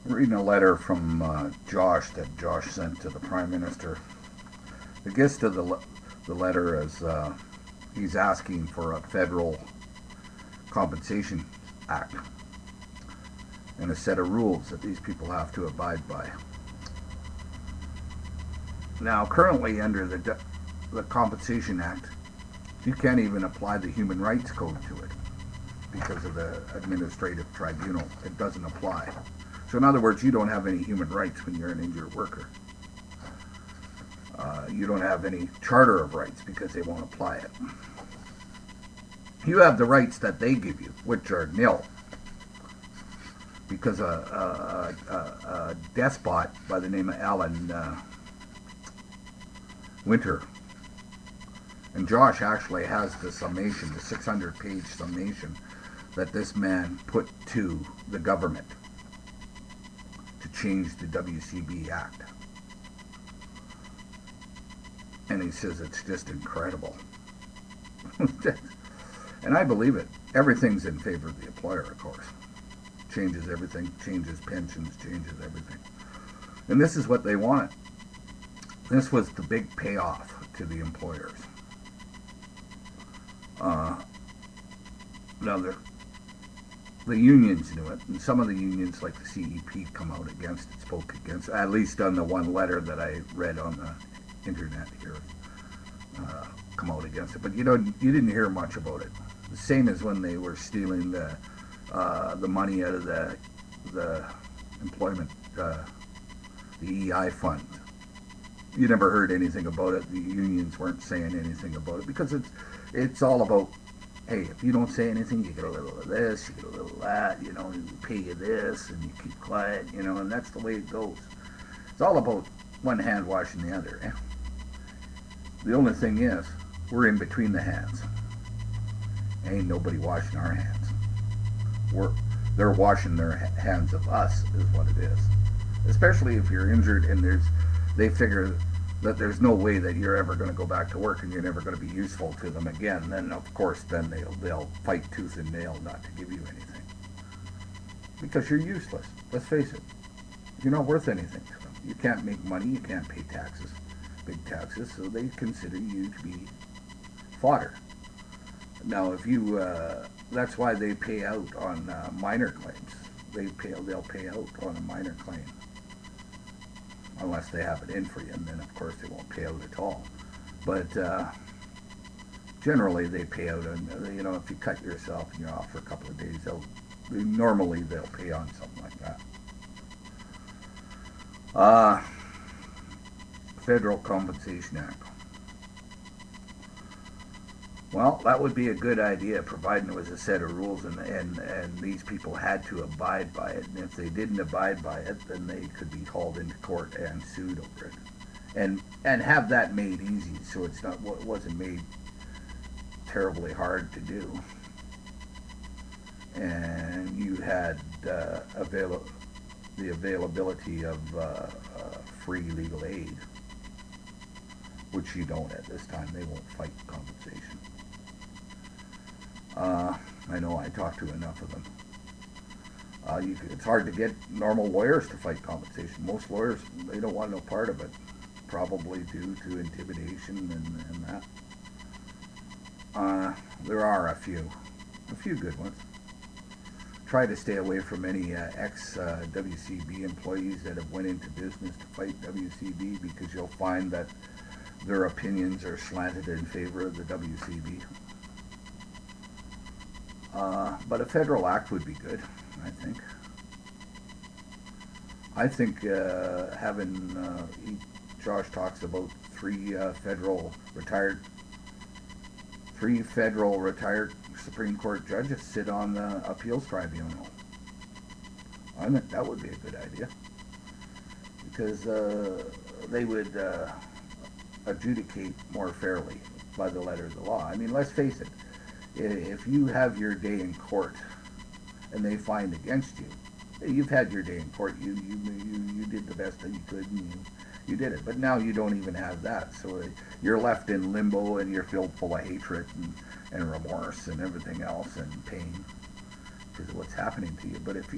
Reading a letter from Josh that Josh sent to the Prime Minister. The gist of the letter is he's asking for a federal compensation act and a set of rules that these people have to abide by. Now, currently under the Compensation Act, you can't even apply the Human Rights Code to it because of the administrative tribunal. It doesn't apply. So in other words, you don't have any human rights when you're an injured worker. You don't have any charter of rights because they won't apply it. You have the rights that they give you, which are nil. Because a despot by the name of Alan Winter, and Josh actually has the summation, the 600-page summation that this man put to the government to change the WCB Act. And he says it's just incredible. And I believe it. Everything's in favor of the employer, of course. Changes everything, changes pensions, changes everything. And this is what they wanted. This was the big payoff to the employers. Now, the unions knew it, and some of the unions, like the CEP, come out against it, spoke against it, at least on the one letter that I read on the internet here, come out against it. But you didn't hear much about it. The same as when they were stealing the money out of the employment, the EI fund. You never heard anything about it. The unions weren't saying anything about it because it's all about, hey, if you don't say anything, you get a little of this, you get a little of that, we pay you this, and you keep quiet, and that's the way it goes. It's all about one hand washing the other. Eh? The only thing is, we're in between the hands. Ain't nobody washing our hands. They're washing their hands of us, is what it is. Especially if you're injured and they figure that there's no way that you're ever going to go back to work and you're never going to be useful to them again. Then, of course, they'll fight tooth and nail not to give you anything. Because you're useless. Let's face it. You're not worth anything to them. You can't make money. You can't pay taxes, big taxes. So they consider you to be fodder. Now, if you, that's why they pay out on minor claims. They'll pay out on a minor claim, unless they have it in for you, and then of course they won't pay out at all. But generally, they pay out on, if you cut yourself and you're off for a couple of days, normally they'll pay on something like that. Federal Compensation Act. Well, that would be a good idea, providing there was a set of rules and these people had to abide by it. And if they didn't abide by it, then they could be hauled into court and sued over it. And have that made easy, so it wasn't made terribly hard to do. And you had the availability of free legal aid, which you don't at this time. They won't fight compensation. I know I talked to enough of them. It's hard to get normal lawyers to fight compensation. Most lawyers, they don't want no part of it, probably due to intimidation and that. There are a few good ones. Try to stay away from any ex-WCB employees that have went into business to fight WCB, because you'll find that their opinions are slanted in favor of the WCB. But a federal act would be good, I think. I think Josh talks about three federal retired Supreme Court judges sit on the appeals tribunal. I think that would be a good idea, because they would adjudicate more fairly by the letter of the law. I mean, let's face it. If you have your day in court and they find against you, you've had your day in court. You did the best that you could, and you did it. But now you don't even have that, so you're left in limbo, and you're filled full of hatred and remorse and everything else and pain. because of what's happening to you. But if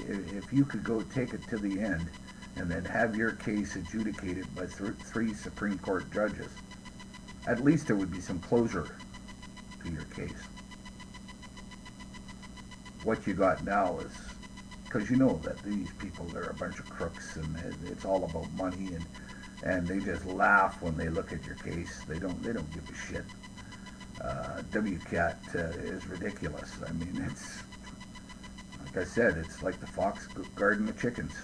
you could go take it to the end and then have your case adjudicated by three Supreme Court judges, at least there would be some closure to your case. What you got now is, because you know that these people, they're a bunch of crooks, and it's all about money, and they just laugh when they look at your case. They don't give a shit. WCAT is ridiculous. I mean, it's, like I said, it's like the fox guarding the chickens.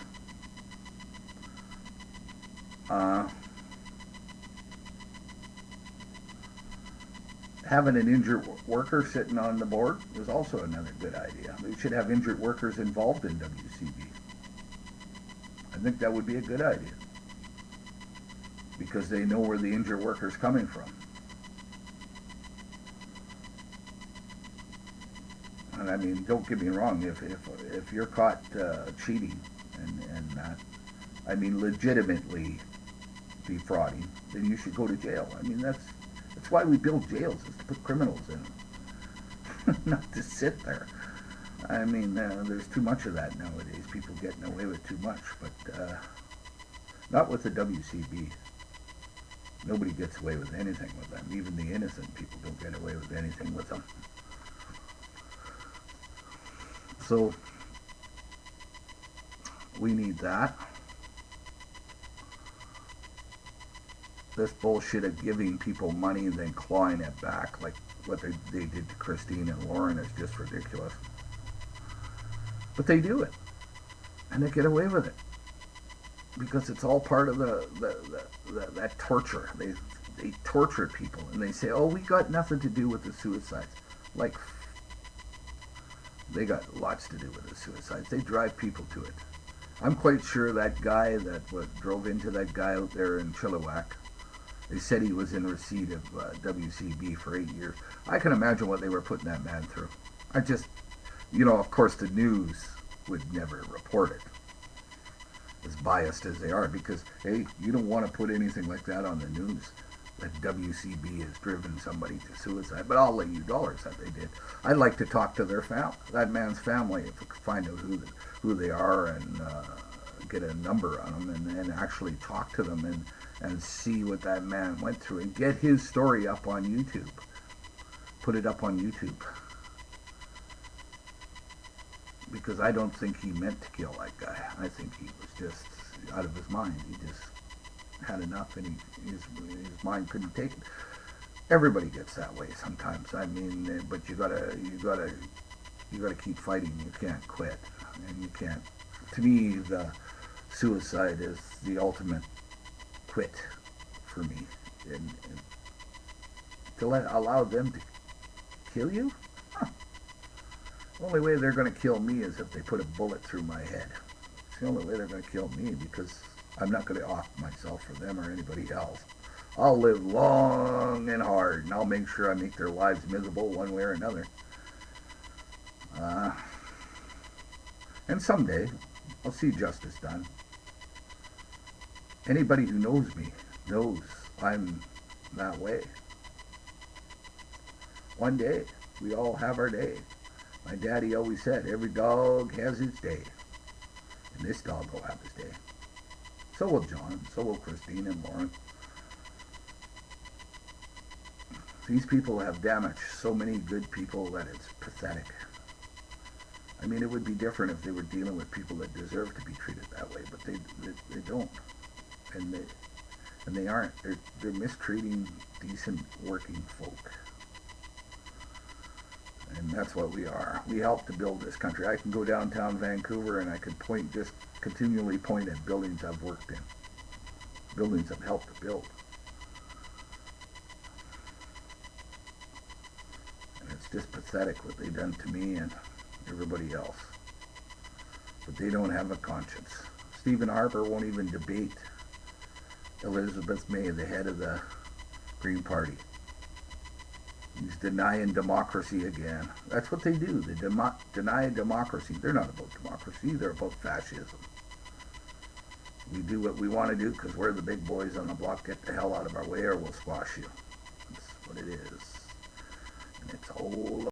Having an injured worker sitting on the board is also another good idea. We should have injured workers involved in WCB. I think that would be a good idea, because they know where the injured worker's coming from. And I mean, don't get me wrong, if you're caught cheating and I mean legitimately defrauding, then you should go to jail. I mean, that's why we build jails, is to put criminals in them, not to sit there. I mean, there's too much of that nowadays. People getting away with too much, but not with the WCB. Nobody gets away with anything with them. Even the innocent people don't get away with anything with them. So we need that. This bullshit of giving people money and then clawing it back, like what they did to Christine and Lauren, is just ridiculous. But they do it, and they get away with it because it's all part of that torture. They torture people, and they say, "Oh, we got nothing to do with the suicides." Like, they got lots to do with the suicides. They drive people to it. I'm quite sure that guy that drove into that guy out there in Chilliwack, they said he was in receipt of WCB for 8 years. I can imagine what they were putting that man through. I just, of course the news would never report it, as biased as they are, because, hey, you don't want to put anything like that on the news, that WCB has driven somebody to suicide. But I'll lay you dollars that they did. I'd like to talk to their that man's family, if we could find out who they are and get a number on them and actually talk to them and see what that man went through and get his story up on YouTube. Put it up on YouTube. Because I don't think he meant to kill that guy. I think he was just out of his mind. He just had enough, and his mind couldn't take it. Everybody gets that way sometimes. I mean, but you gotta keep fighting. You can't quit, and you can't. To me, the suicide is the ultimate quit for me, and to allow them to kill you. Huh. The only way they're going to kill me is if they put a bullet through my head. It's the only way they're going to kill me, because I'm not going to off myself for them or anybody else. I'll live long and hard, and I'll make sure I make their lives miserable one way or another. And someday, I'll see justice done. Anybody who knows me knows I'm that way. One day, we all have our day. My daddy always said, every dog has its day. And this dog will have his day. So will John, so will Christine and Lauren. These people have damaged so many good people that it's pathetic. I mean, it would be different if they were dealing with people that deserve to be treated that way, but they don't. And they aren't. They're mistreating decent working folk. And that's what we are. We help to build this country. I can go downtown Vancouver and I could continually point at buildings I've worked in. Buildings I've helped to build. And it's just pathetic what they've done to me and everybody else. But they don't have a conscience. Stephen Harper won't even debate Elizabeth May, the head of the Green Party. He's denying democracy again. That's what they do. They deny democracy. They're not about democracy. They're about fascism. We do what we want to do because we're the big boys on the block. Get the hell out of our way or we'll squash you. That's what it is. And it's all